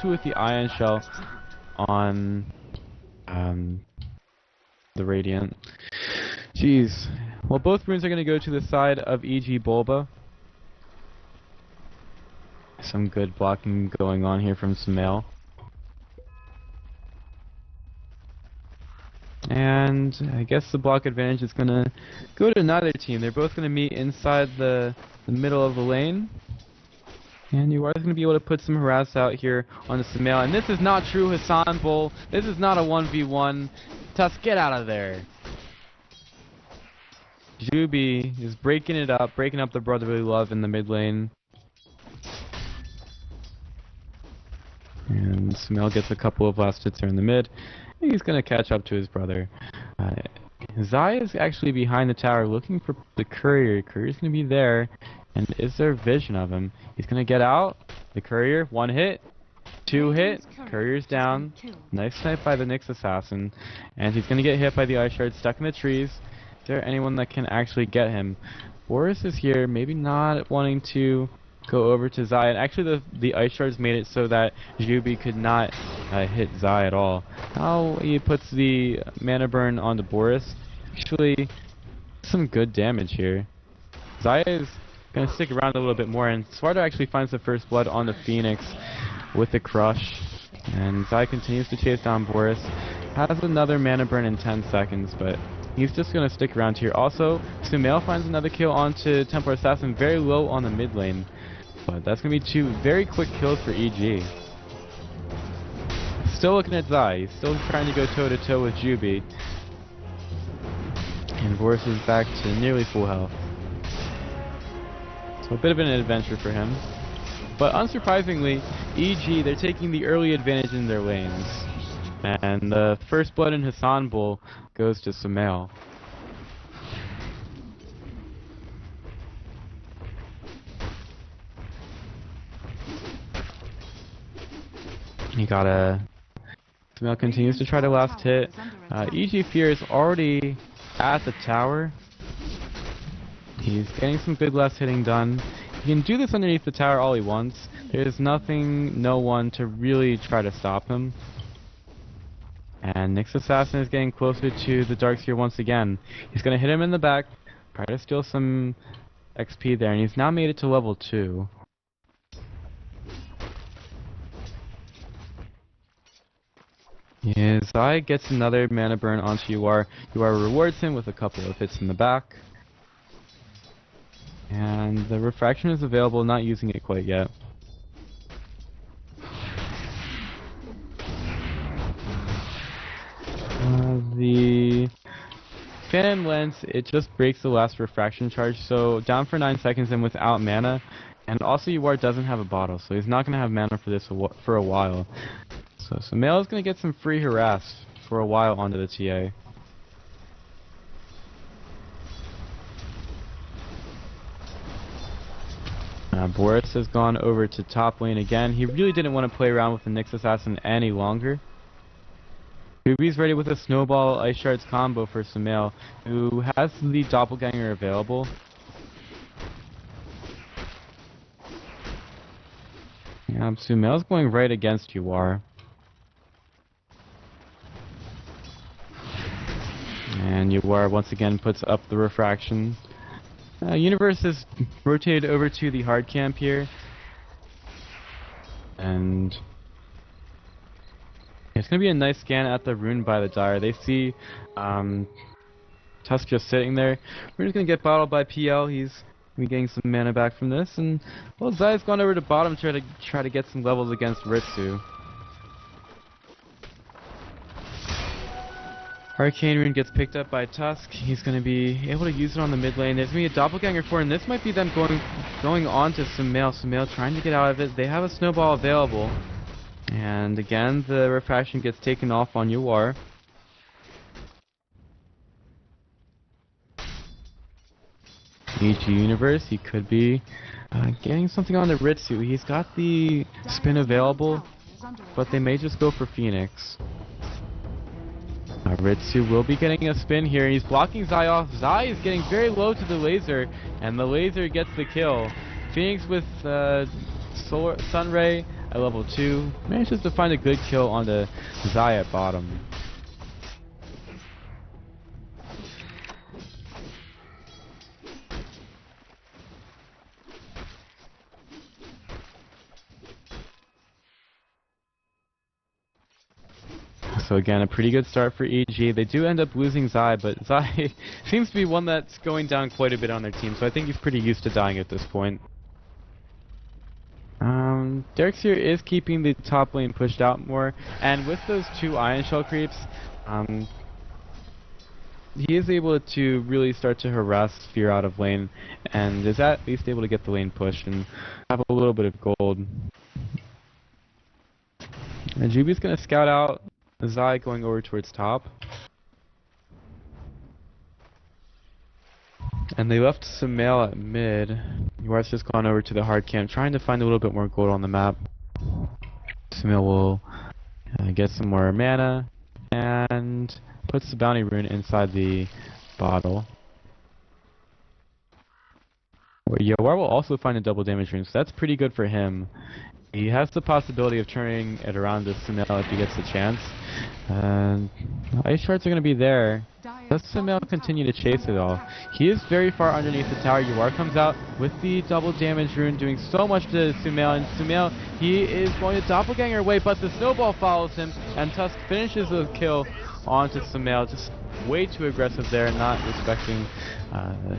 especially with the Ion Shell on the Radiant. Jeez. Well, both runes are going to go to the side of EG Bulba. Some good blocking going on here from Sumail. And I guess the block advantage is going to go to neither team. They're both going to meet inside the middle of the lane. And you are going to be able to put some harass out here on the Sumail. And this is not true, Hassan Bull. This is not a 1v1. Tusk, get out of there. Juby is breaking it up, breaking up the brotherly love in the mid lane. And Sumail gets a couple of last hits there in the mid. And he's going to catch up to his brother. Zai is actually behind the tower looking for the courier. Courier's going to be there. And is there vision of him? He's going to get out. The courier, 1 hit, 2 hit. Courier's down. Nice snipe by the Nyx assassin. And he's going to get hit by the ice shard stuck in the trees. Is there anyone that can actually get him? Boris is here, maybe not wanting to go over to Zai. And actually the ice shards made it so that Juby could not hit Zai at all. Now he puts the mana burn onto Boris. Actually, some good damage here. Zai is going to stick around a little bit more, and Svarta actually finds the first blood on the Phoenix with the crush. And Zai continues to chase down Boris. Has another mana burn in 10 seconds, but he's just going to stick around here. Also, Sumail finds another kill onto Templar Assassin, very low on the mid lane. But that's going to be 2 very quick kills for EG. Still looking at Zai. He's still trying to go toe-to-toe with Juby. And Boris is back to nearly full health. So a bit of an adventure for him. But unsurprisingly, EG, they're taking the early advantage in their lanes. And the first blood in Hassan Bull goes to Sumail. Sumail continues to try to last hit. EG Fear is already at the tower. He's getting some good last hitting done. He can do this underneath the tower all he wants. There's no one to really try to stop him. And Nyx Assassin is getting closer to the Darkseer once again. He's going to hit him in the back, try to steal some XP there, and he's now made it to level 2. Yeah, Zai gets another mana burn onto UR. UR rewards him with a couple of hits in the back. And the refraction is available, not using it quite yet. The Phantom Lens, it just breaks the last refraction charge, so down for 9 seconds and without mana. And also UR doesn't have a bottle, so he's not going to have mana for this for a while. So Sumail is going to get some free harass for a while onto the TA. Boris has gone over to top lane again. He really didn't want to play around with the Nyx Assassin any longer. Ruby's ready with a Snowball Ice Shards combo for Sumail, who has the Doppelganger available. Sumail's going right against UR. And UR once again puts up the refraction. Universe has rotated over to the hard camp here. And it's going to be a nice scan at the rune by the Dire. They see Tusk just sitting there. We're just going to get bottled by PL. He's going to be getting some mana back from this. And, well, Zai's gone over to bottom to try to get some levels against Ritsu. Arcane Rune gets picked up by Tusk. He's going to be able to use it on the mid lane. There's going to be a Doppelganger for, and this might be them going on to Sumail. Sumail trying to get out of it. They have a Snowball available. And again, the refraction gets taken off on UR. EG Universe, he could be getting something on the Ritsu. He's got the spin available, but they may just go for Phoenix. Ritsu will be getting a spin here. He's blocking Zai off. Zai is getting very low to the laser, and the laser gets the kill. Phoenix with Sunray at level 2. Manages to find a good kill on the Zai at bottom. So again, a pretty good start for EG. They do end up losing Zai, but Zai seems to be one that's going down quite a bit on their team, so I think he's pretty used to dying at this point. Derxir is keeping the top lane pushed out more, and with those 2 Iron Shell creeps, he is able to really start to harass Fear out of lane, and is at least able to get the lane pushed and have a little bit of gold. And Juby's going to scout out Zai going over towards top. And they left Sumail at mid. Yuar's just gone over to the hard camp, trying to find a little bit more gold on the map. Sumail will get some more mana and puts the bounty rune inside the bottle. Yuar will also find a double damage rune, so that's pretty good for him. He has the possibility of turning it around to Sumail if he gets the chance. Ice shards are going to be there. Does Sumail continue to chase it all? He is very far underneath the tower. Yuar comes out with the double damage rune, doing so much to Sumail. And Sumail, he is going to doppelganger away, but the snowball follows him, and Tusk finishes the kill onto Sumail. Just way too aggressive there, not respecting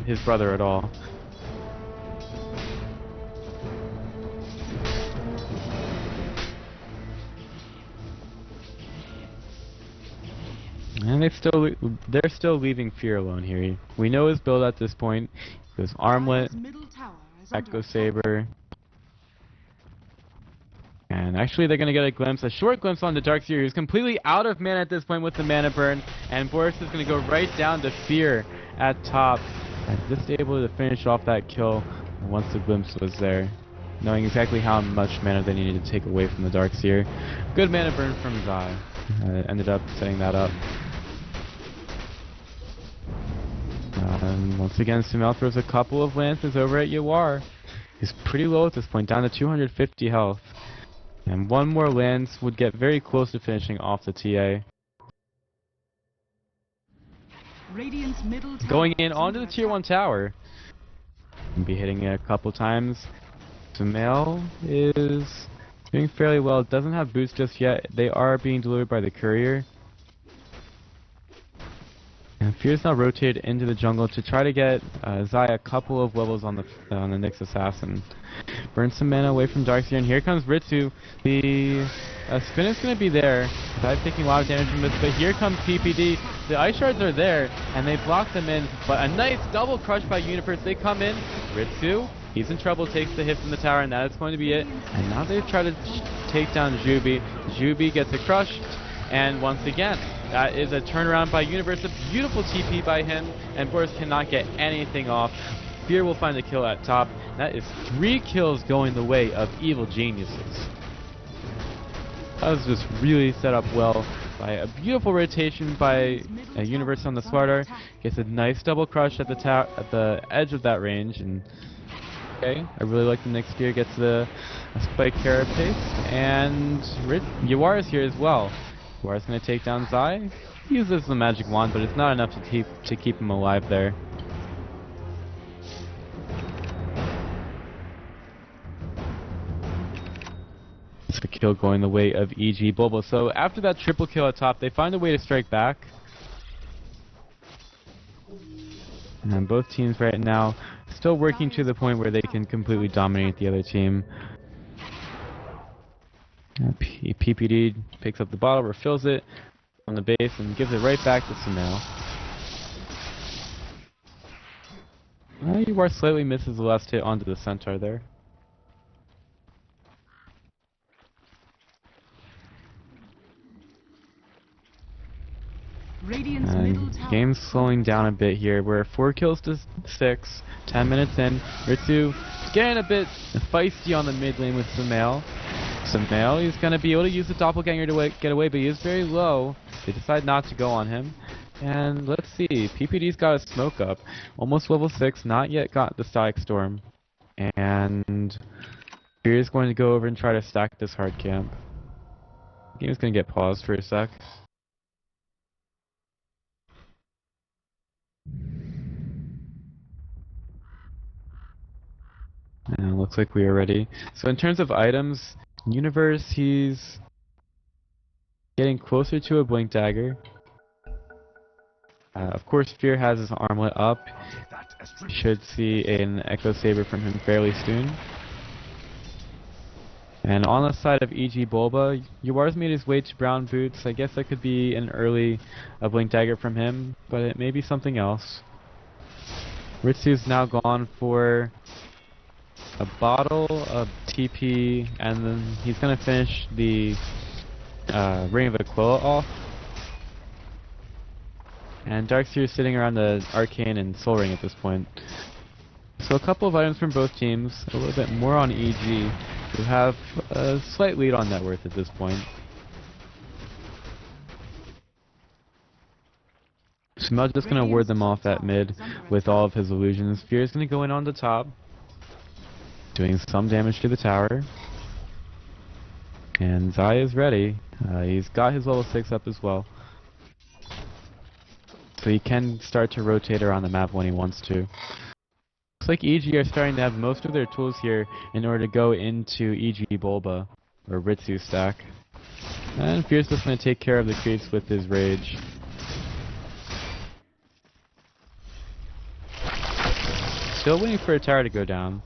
his brother at all. And they're still leaving Fear alone here. We know his build at this point. He goes Armlet, Echo Saber. And actually they're going to get a short glimpse on the Darkseer, who's completely out of mana at this point with the mana burn. And Boris is going to go right down to Fear at top. And just able to finish off that kill once the glimpse was there, knowing exactly how much mana they needed to take away from the Darkseer. Good mana burn from Zai. Ended up setting that up. Once again, Sumail throws a couple of lances over at Yuar. He's pretty low at this point, down to 250 health. And one more lance would get very close to finishing off the TA. Going in onto the tier 1 tower. Be hitting it a couple times. Sumail is doing fairly well. Doesn't have boots just yet. They are being delivered by the courier. And Fear's now rotated into the jungle to try to get Zai a couple of levels on the Nyx Assassin. Burn some mana away from Darkseer, and here comes Ritsu. The spin is going to be there. Zai taking a lot of damage from this, but here comes PPD. The Ice Shards are there, and they block them in, but a nice double crush by Universe. They come in. Ritsu, he's in trouble, takes the hit from the tower, and that is going to be it. And now they've tried to take down Juby. Juby gets a crushed, and once again, that is a turnaround by Universe. A beautiful TP by him, and Boris cannot get anything off. Fear will find a kill at top. That is 3 kills going the way of Evil Geniuses. That was just really set up well by a beautiful rotation by Universe on the Slardar. Gets a nice double crush at the edge of that range, and okay, I really like the Nyx Spear. Gets the spike carapace, and Yuar is here as well. Yuar's going to take down Zai. He uses the magic wand, but it's not enough to keep him alive there. It's a kill going the way of EG Bulba. So after that triple kill at top, they find a way to strike back. And both teams right now still working to the point where they can completely dominate the other team. PPD picks up the bottle, refills it on the base, and gives it right back to Sumail. Yuar slightly misses the last hit onto the Centaur there. Game's slowing down a bit here. We're 4 kills to 6, 10 minutes in. Ritsu getting a bit feisty on the mid lane with Sumail. Sumail, he's going to be able to use the doppelganger to get away, but he is very low. They decide not to go on him. And let's see, PPD's got a smoke up. Almost level 6, not yet got the Static Storm. And Fear is going to go over and try to stack this hard camp. The game is going to get paused for a sec. And looks like we are ready. So in terms of items, Universe, he's getting closer to a Blink Dagger. Of course, Fear has his armlet up. Should see an Echo Saber from him fairly soon. And on the side of E.G. Bulba, Yuar's made his way to Brown Boots. I guess that could be an early Blink Dagger from him, but it may be something else. Ritsu's now gone for a bottle of TP, and then he's going to finish the Ring of Aquila off. And Darkseer is sitting around the Arcane and Soul Ring at this point. So a couple of items from both teams, a little bit more on EG, who have a slight lead on net worth at this point. Sumel's just going to ward them off at mid with all of his illusions. Fear is going to go in on the top, doing some damage to the tower. And Zai is ready. He's got his level 6 up as well. So he can start to rotate around the map when he wants to. Looks like EG are starting to have most of their tools here in order to go into EG Bulba, or Ritsu stack. And Fear's just going to take care of the creeps with his rage. Still waiting for a tower to go down.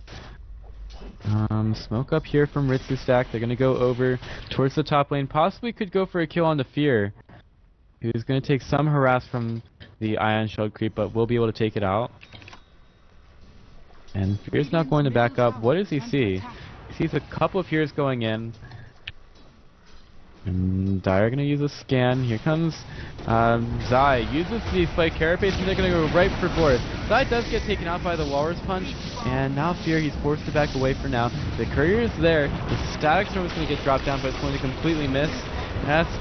Smoke up here from Ritsu stack. They're going to go over towards the top lane. Possibly could go for a kill on the Fear, who's going to take some harass from the Ion Shield creep, but will be able to take it out. And Fear's not going to back up. What does he see? He sees a couple of Fears going in. And Dire going to use a scan. Here comes Zai. Uses the Spike Carapace, and they're going to go right for fourth. Zai does get taken out by the Walrus Punch, and now Fear, he's forced to back away for now. The Courier is there. The Static Storm is going to get dropped down, but it's going to completely miss. That's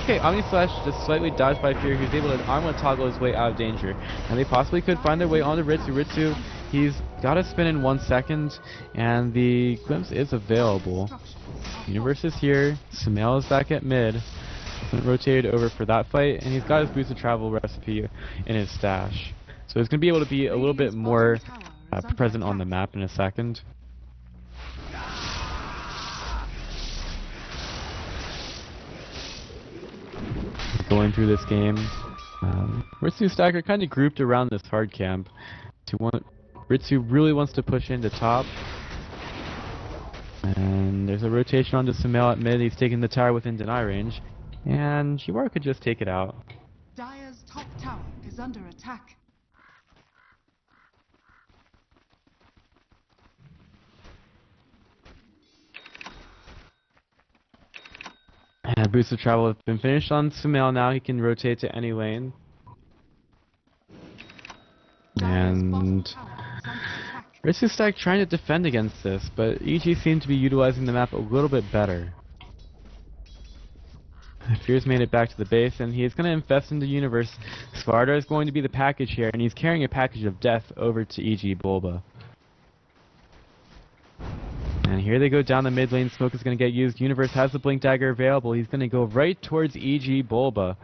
okay. Omni Slash just slightly dodged by Fear. He's able to armlet toggle his way out of danger, and they possibly could find their way onto Ritsu. Ritsu, he's got to spin in 1 second, and the glimpse is available. Universe is here. Sumail is back at mid. Hasn't rotated over for that fight, and he's got his Boost of Travel recipe in his stash. So he's going to be able to be a little bit more present on the map in a second. Going through this game, Ritsu stack are kind of grouped around this hard camp. Ritsu really wants to push into top. And there's a rotation onto Sumail at mid. He's taking the tower within deny range. And Shiwara could just take it out. Dire's top tower is under attack. And Boost of Travel has been finished on Sumail. Now he can rotate to any lane. And Ritsu stack trying to defend against this, but EG seemed to be utilizing the map a little bit better. Fear's made it back to the base, and he is going to infest into Universe. Svarda is going to be the package here, and he's carrying a package of death over to EG Bulba. And here they go down the mid lane. Smoke is going to get used. Universe has the Blink Dagger available. He's going to go right towards EG Bulba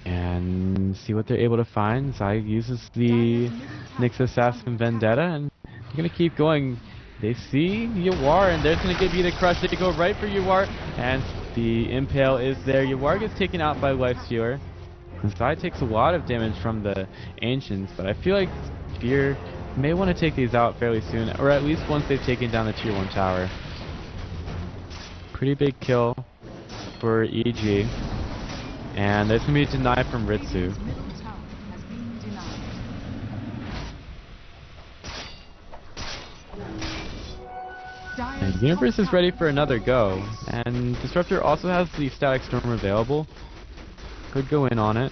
and see what they're able to find. Zai uses the Nyx Assassin Vendetta, and they're going to keep going. They see Yuar, and there's going to be the crush. They go right for Yuar, and the Impale is there. Yuar gets taken out by Lifestealer. Zai takes a lot of damage from the Ancients, but I feel like Fear may want to take these out fairly soon, or at least once they've taken down the tier 1 tower. Pretty big kill for EG. And there's going to be a deny from Ritsu. And Universe is ready for another go. And Disruptor also has the Static Storm available. Could go in on it.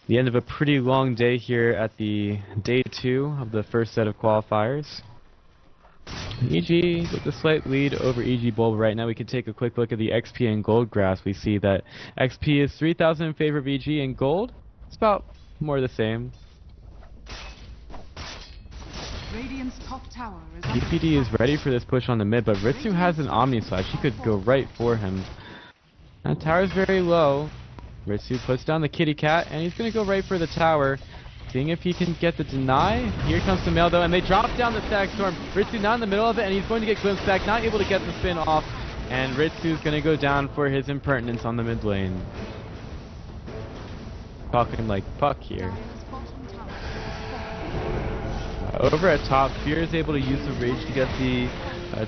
The end of a pretty long day here at the day 2 of the first set of qualifiers. EG with a slight lead over EG Bulba right now. We can take a quick look at the XP and gold graphs. We see that XP is 3,000 in favor of EG, and gold it's about more the same. Radiant's top tower is under PPD is attack. ready for this push on the mid, but Ritsu has an Omni Slash. He could go right for him. That tower's very low. Ritsu puts down the kitty cat, and he's going to go right for the tower. Seeing if he can get the deny. Here comes the mail though, and they drop down the static storm. Ritsu not in the middle of it, and he's going to get glimpsed back, not able to get the spin off. And Ritsu's going to go down for his impertinence on the mid lane. Talking like Puck here. Dire's bottom tower is Over at top, Fear is able to use the rage to get the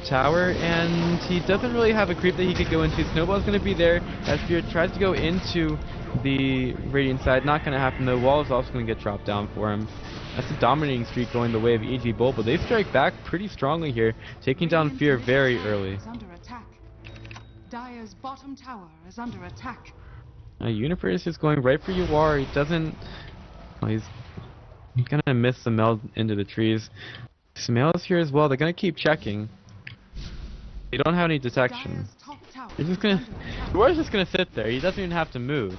tower, and he doesn't really have a creep that he could go into. Snowball's going to be there as Fear tries to go into the Radiant side. Not going to happen though. Wall is also going to get dropped down for him. That's a dominating streak going the way of EG Bulba. They strike back pretty strongly here, taking down Fear very early. is under attack. Dire's bottom tower is under attack. Universe is going right for Yuar. He doesn't... Well, he's gonna miss the meld into the trees. Smail's here as well. They're gonna keep checking. They don't have any detection. Dire's top tower They're just is gonna... under attack. Yuar's just gonna sit there. He doesn't even have to move.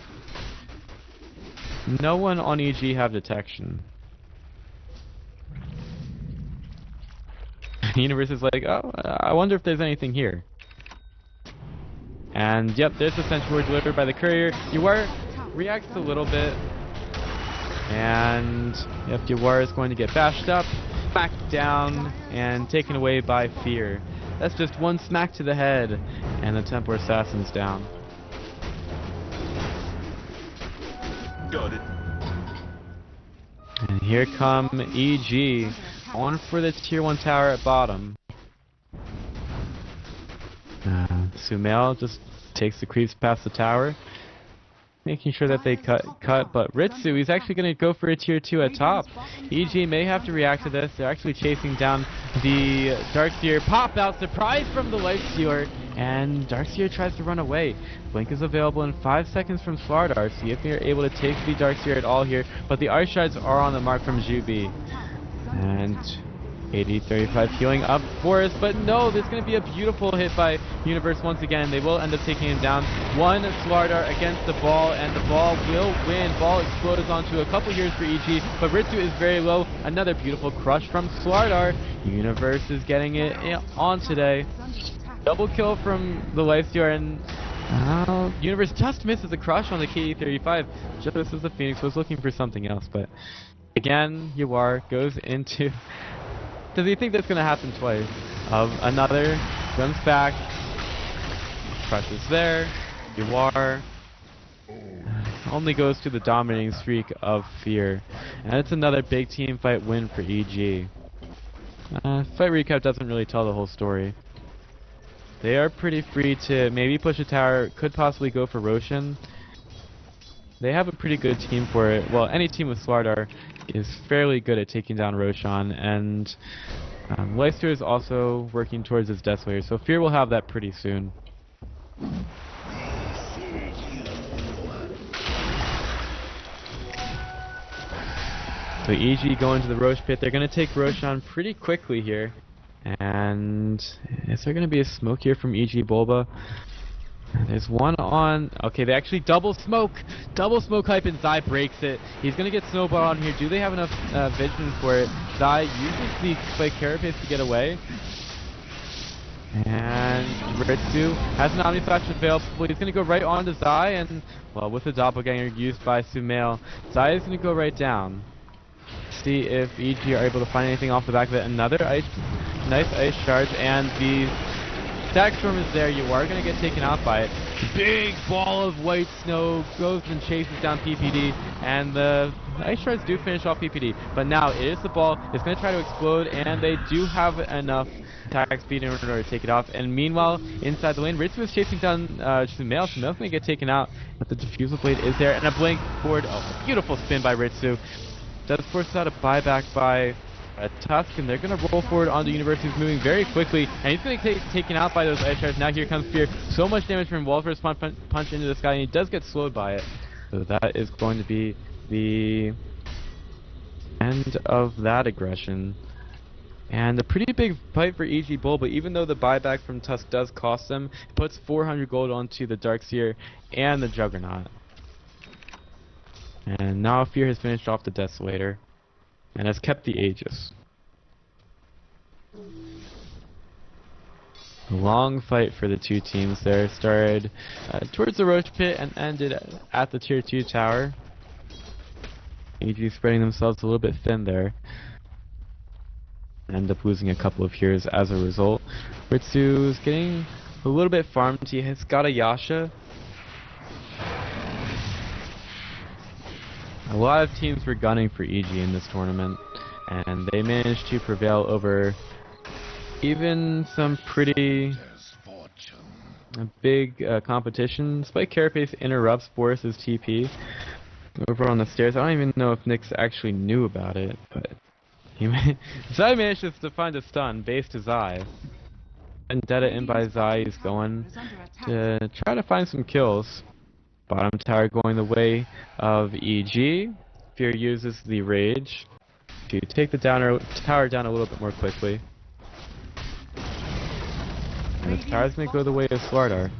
No one on EG have detection. Universe is like, oh, I wonder if there's anything here. And yep, there's the sentry word delivered by the courier. Yuar reacts a little bit. And yep, Yuar is going to get bashed up, smacked down, and taken away by Fear. That's just one smack to the head, and the Templar Assassin's down. Got it. And here come EG, on for the tier 1 tower at bottom. Sumail just takes the creeps past the tower, making sure that they cut, but Ritsu, he's actually going to go for a tier 2 at top. EG may have to react to this. They're actually chasing down the Darkseer. Pop out, surprise from the Lifestealer, and Darkseer tries to run away. Blink is available in 5 seconds from Slardar. See if they're able to take the Darkseer at all here, but the Ice Shards are on the mark from Jubi. And 80-35 healing up for us, but no, there's going to be a beautiful hit by Universe once again. They will end up taking him down. One Slardar against the ball, and the ball will win. Ball explodes onto a couple heroes for EG, but Ritsu is very low. Another beautiful crush from Slardar. Universe is getting it on today. Double kill from the Lifestealer, and Universe just misses a crush on the KD35, just as the Phoenix was looking for something else, but again, Yuar goes into... Does he think that's going to happen twice? Another, runs back, crushes there, Yuar only goes to the dominating streak of Fear. And it's another big team fight win for EG. Fight recap doesn't really tell the whole story. They are pretty free to maybe push a tower, could possibly go for Roshan. They have a pretty good team for it. Well, any team with Slardar is fairly good at taking down Roshan, and Leicester is also working towards his Death Slayer, so Fear will have that pretty soon. So EG going to the Rosh pit. They're going to take Roshan pretty quickly here. And is there going to be a smoke here from EG Bulba? There's one on... Okay, they actually double smoke hype, and Zai breaks it. He's going to get Snowball on here. Do they have enough vision for it? Zai uses the Spike Carapace to get away. And Ritsu has an Omni Flash available. He's going to go right on to Zai, and, well, with the Doppelganger used by Sumail, Zai is going to go right down. See if EG are able to find anything off the back of it. Another nice ice charge, and the Static Storm is there. You are going to get taken out by it. Big ball of white snow goes and chases down PPD, and the Ice Shards do finish off PPD. But now it is the ball. It's going to try to explode, and they do have enough attack speed in order to take it off. And meanwhile, inside the lane, Ritsu is chasing down Sumail. Sumail's going to get taken out, but the Diffusal Blade is there, and a blink forward. Oh, beautiful spin by Ritsu. Does force out a buyback by Tusk, and they're going to roll forward onto Universe, who's moving very quickly, and he's going to get taken out by those Ice Shards. Now here comes Fear. So much damage from Walrus punch into this guy, and he does get slowed by it. So that is going to be the end of that aggression. And a pretty big fight for EG Bull, but even though the buyback from Tusk does cost them, it puts 400 gold onto the Darkseer and the Juggernaut. And now Fear has finished off the Desolator and has kept the Aegis. A long fight for the two teams there. Started towards the Roach Pit and ended at the Tier 2 tower. EG spreading themselves a little bit thin there. End up losing a couple of heroes as a result. Ritsu's getting a little bit farmed. He has got a Yasha. A lot of teams were gunning for EG in this tournament, and they managed to prevail over even some pretty big competition. Spike Carapace interrupts Boris's TP over on the stairs. I don't even know if Nyx actually knew about it, but Zai manages to find a stun base to Zai. Vendetta in by Zai is going to try to find some kills. Bottom tower going the way of EG. Fear uses the rage to take the tower down a little bit more quickly. And this tower's going to go the way of Slardar.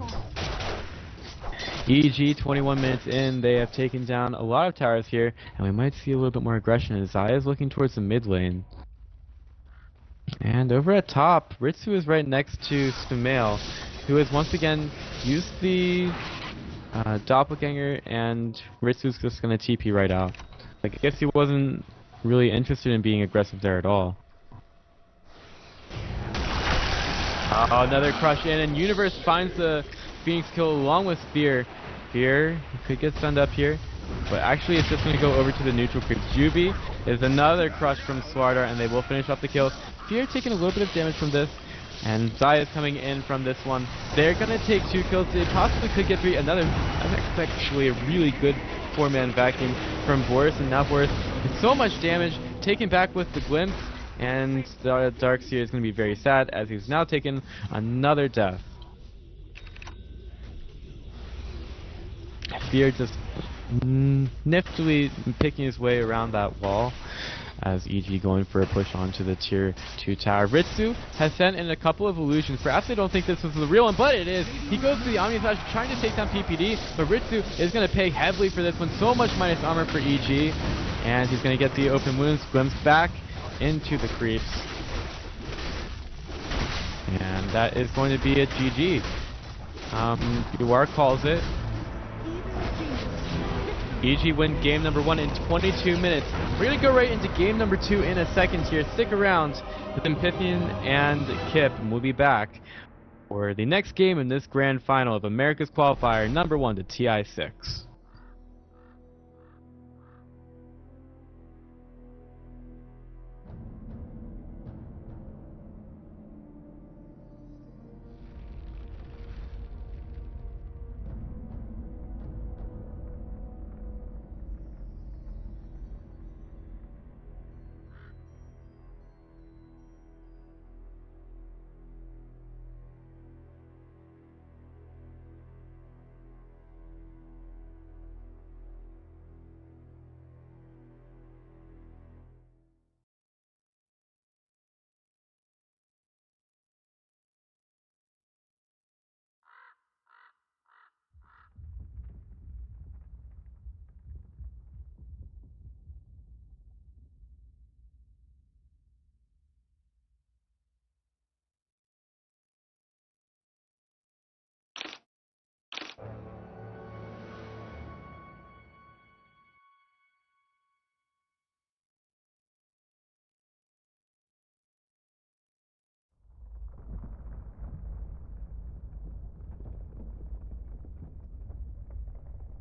EG 21 minutes in, they have taken down a lot of towers here, and we might see a little bit more aggression as Zai is looking towards the mid lane. And over at top, Ritsu is right next to Sumail, who has once again used the Doppelganger, and Ritsu's just going to TP right out. I guess he wasn't really interested in being aggressive there at all. Another crush in, and Universe finds the Phoenix kill along with Fear. Fear could get stunned up here, but actually it's just going to go over to the neutral creep. Juby is another crush from Slardar, and they will finish off the kills. Fear taking a little bit of damage from this, and Zai is coming in from this one. They're going to take 2 kills. They possibly could get 3. Another, actually a really good 4-man vacuum from Boris, and now Boris with so much damage taken back with the glimpse, and the Darkseer is going to be very sad as he's now taken another death. Fear just niftily picking his way around that wall as EG going for a push onto the Tier 2 tower. Ritsu has sent in a couple of illusions. Perhaps they don't think this was the real one, but it is. He goes to the Omni Slash trying to take down PPD, but Ritsu is going to pay heavily for this one. So much minus armor for EG, and he's going to get the open wounds, glimpse back into the creeps. And that is going to be a GG. UR calls it. EG win game number 1 in 22 minutes. We're going to go right into game number 2 in a second here. Stick around with Amphithean and Kip, and we'll be back for the next game in this grand final of America's Qualifier number 1 to TI6.